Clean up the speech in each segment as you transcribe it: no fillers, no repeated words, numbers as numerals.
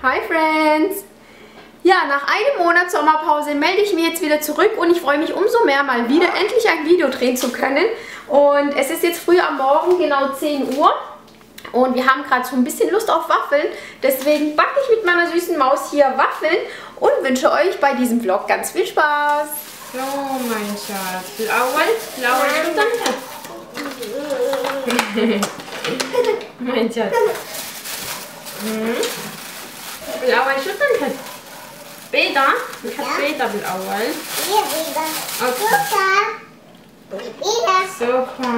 Hi Friends! Ja, nach einem Monat Sommerpause melde ich mich jetzt wieder zurück und ich freue mich umso mehr, mal wieder endlich ein Video drehen zu können. Und es ist jetzt früh am Morgen, genau 10 Uhr. Und wir haben gerade so ein bisschen Lust auf Waffeln. Deswegen backe ich mit meiner süßen Maus hier Waffeln und wünsche euch bei diesem Vlog ganz viel Spaß. So, mein Schatz. Blaue Schultern. mein Schatz. Blaue Schultern. Später? Ich habe später بالأول. Okay. Super.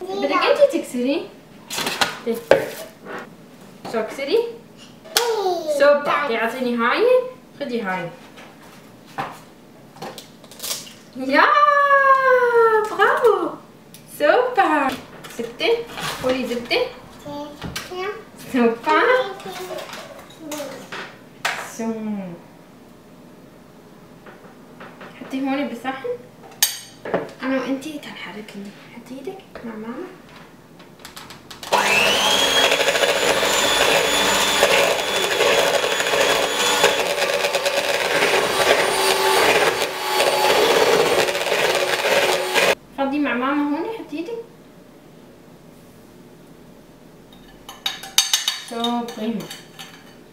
بدك انت تكسري؟ شو اكسري؟ سوبر. اعطيني هاي. خدي هاي. Ja, bravo. Super. Siebte. Holi siebte. Super. So. حطي هون بصحن. أنا وأنتي تنحرك لي. حطي إيدك مع ماما. فضي مع ماما هون. حطي إيدك. So, prima.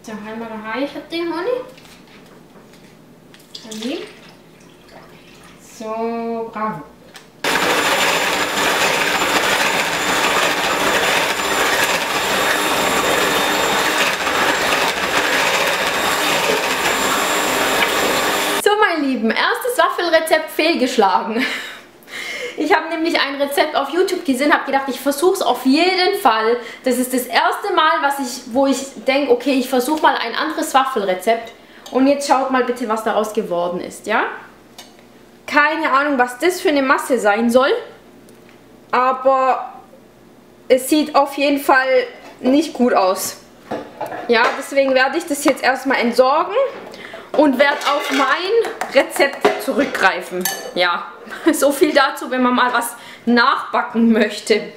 So, هاي مرة هاي حطيها هون. خليه. So, bravo. So, meine Lieben, erstes Waffelrezept fehlgeschlagen. Ich habe nämlich ein Rezept auf YouTube gesehen, habe gedacht, ich versuche es auf jeden Fall. Das ist das erste Mal, wo ich denke, okay, ich versuche mal ein anderes Waffelrezept. Und jetzt schaut mal bitte, was daraus geworden ist, ja? Keine Ahnung, was das für eine Masse sein soll. Aber es sieht auf jeden Fall nicht gut aus. Ja, deswegen werde ich das jetzt erstmal entsorgen und werde auf mein Rezept zurückgreifen. Ja, so viel dazu, wenn man mal was nachbacken möchte.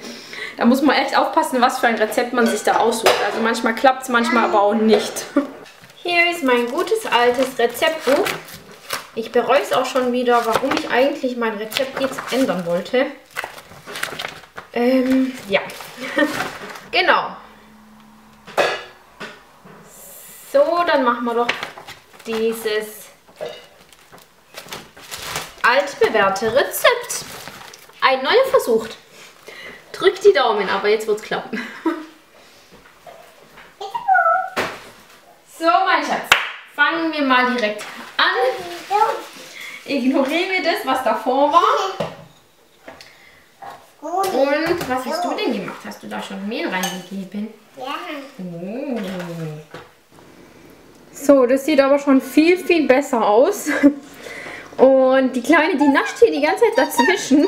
Da muss man echt aufpassen, was für ein Rezept man sich da aussucht. Also manchmal klappt es, manchmal aber auch nicht. Hier ist mein gutes altes Rezeptbuch. Ich bereue es auch schon wieder, warum ich eigentlich mein Rezept jetzt ändern wollte. Ja. Genau. So, dann machen wir doch dieses altbewährte Rezept. Ein neuer Versuch. Drückt die Daumen, aber jetzt wird es klappen. So, mein Schatz. Fangen wir mal direkt an. Ignorieren wir das, was davor war. Und was hast du denn gemacht? Hast du da schon Mehl reingegeben? Ja. Oh. So, das sieht aber schon viel, viel besser aus. Und die Kleine, die nascht hier die ganze Zeit dazwischen.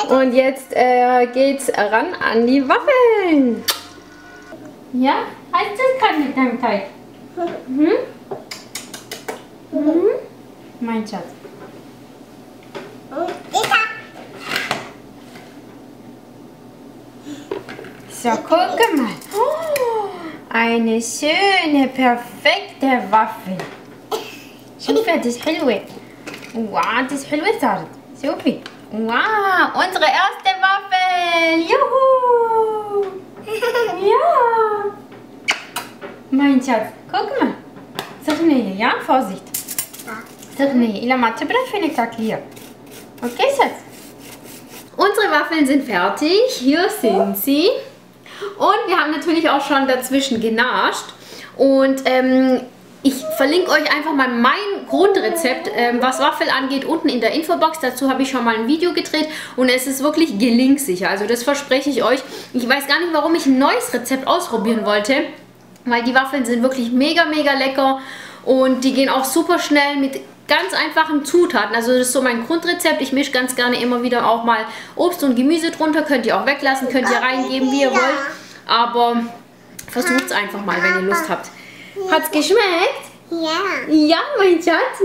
Und jetzt geht's ran an die Waffeln. Ja? Heißt das gerade mit deinem Teig? Mhm. Mhm. Mein Schatz. So, guck mal. Oh, eine schöne, perfekte Waffel. شوفي دي حلوة. Wow, das ist حلوة صارت. شوفي. Wow, unsere erste Waffel. Juhu. Ja. Mein Schatz, guck mal. سخنية, ja? Vorsicht. سخنية. إلى ما تبرد فينك تاكليها. Okay, Schatz. Unsere Waffeln sind fertig. Hier sind sie. Und wir haben natürlich auch schon dazwischen genascht. Und ich verlinke euch einfach mal mein Grundrezept, was Waffel angeht, unten in der Infobox. Dazu habe ich schon mal ein Video gedreht und es ist wirklich gelingsicher. Also das verspreche ich euch. Ich weiß gar nicht, warum ich ein neues Rezept ausprobieren wollte, weil die Waffeln sind wirklich mega, mega lecker und die gehen auch super schnell mit ganz einfachen Zutaten. Also das ist so mein Grundrezept. Ich mische ganz gerne immer wieder auch mal Obst und Gemüse drunter. Könnt ihr auch weglassen, könnt ihr reingeben, wie ihr wollt. Aber versucht es einfach mal, wenn ihr Lust habt. Hat's geschmeckt? Ja. Ja, mein Schatz.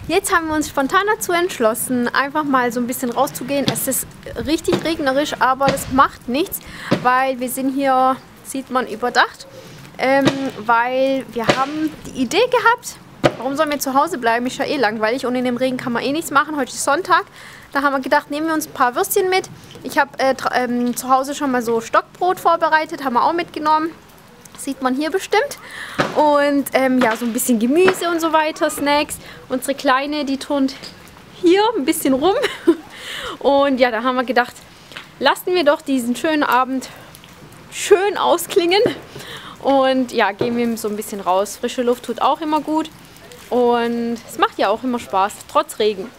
Jetzt haben wir uns spontan dazu entschlossen, einfach mal so ein bisschen rauszugehen. Es ist richtig regnerisch, aber das macht nichts, weil wir sind hier, sieht man, überdacht. Weil wir haben die Idee gehabt, warum sollen wir zu Hause bleiben? Ist ja eh langweilig und in dem Regen kann man eh nichts machen. Heute ist Sonntag. Da haben wir gedacht, nehmen wir uns ein paar Würstchen mit. Ich habe zu Hause schon mal so Stockbrot vorbereitet, haben wir auch mitgenommen. Sieht man hier bestimmt. Und ja, so ein bisschen Gemüse und so weiter, Snacks. Unsere Kleine, die turnt hier ein bisschen rum. Und ja, da haben wir gedacht, lassen wir doch diesen schönen Abend schön ausklingen. Und ja, gehen wir so ein bisschen raus. Frische Luft tut auch immer gut. Und es macht ja auch immer Spaß, trotz Regen.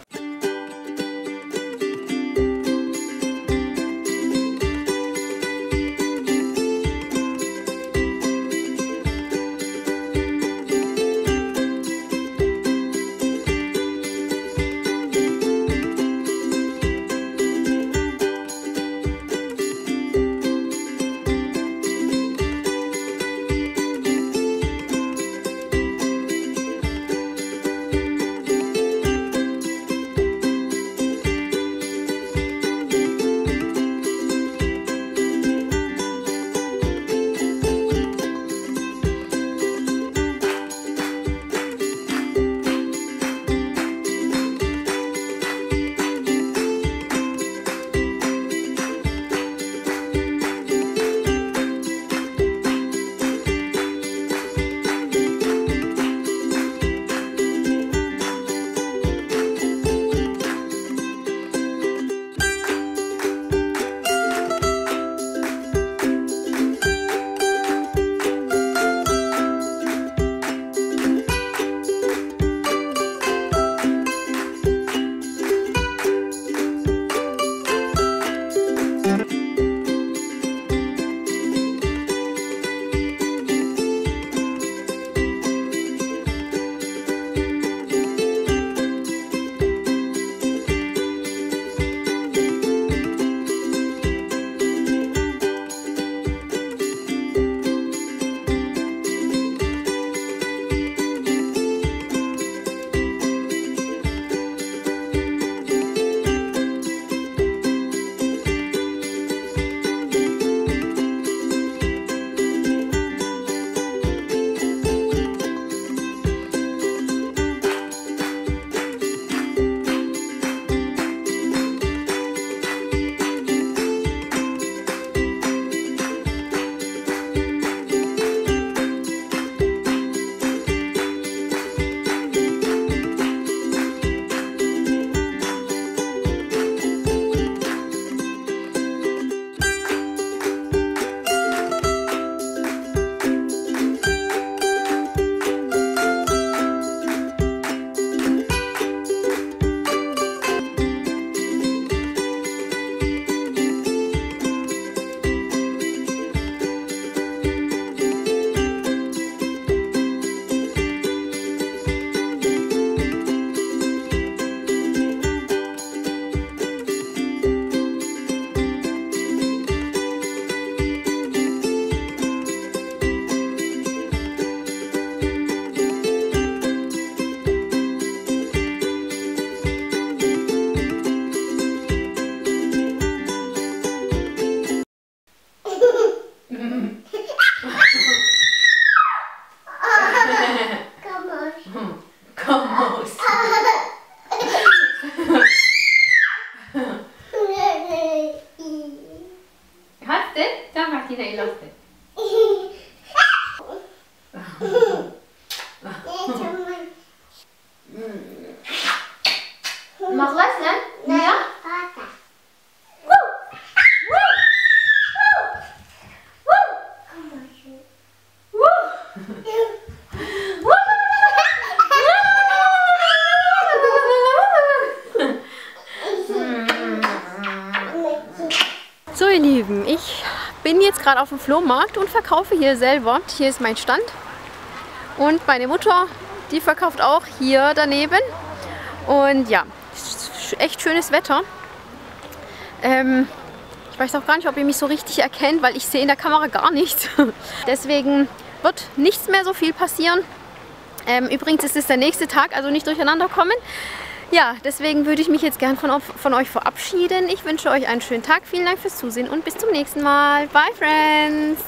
Mach was, ne? Ja? So ihr Lieben, ich bin jetzt gerade auf dem Flohmarkt und verkaufe hier selber. Hier ist mein Stand und meine Mutter, die verkauft auch hier daneben. Und ja, echt schönes Wetter. Ich weiß auch gar nicht, ob ihr mich so richtig erkennt, weil ich sehe in der Kamera gar nichts. Deswegen wird nichts mehr so viel passieren. Übrigens ist es der nächste Tag, also nicht durcheinander kommen. Ja, deswegen würde ich mich jetzt gern von euch verabschieden. Ich wünsche euch einen schönen Tag. Vielen Dank fürs Zusehen und bis zum nächsten Mal. Bye, Friends!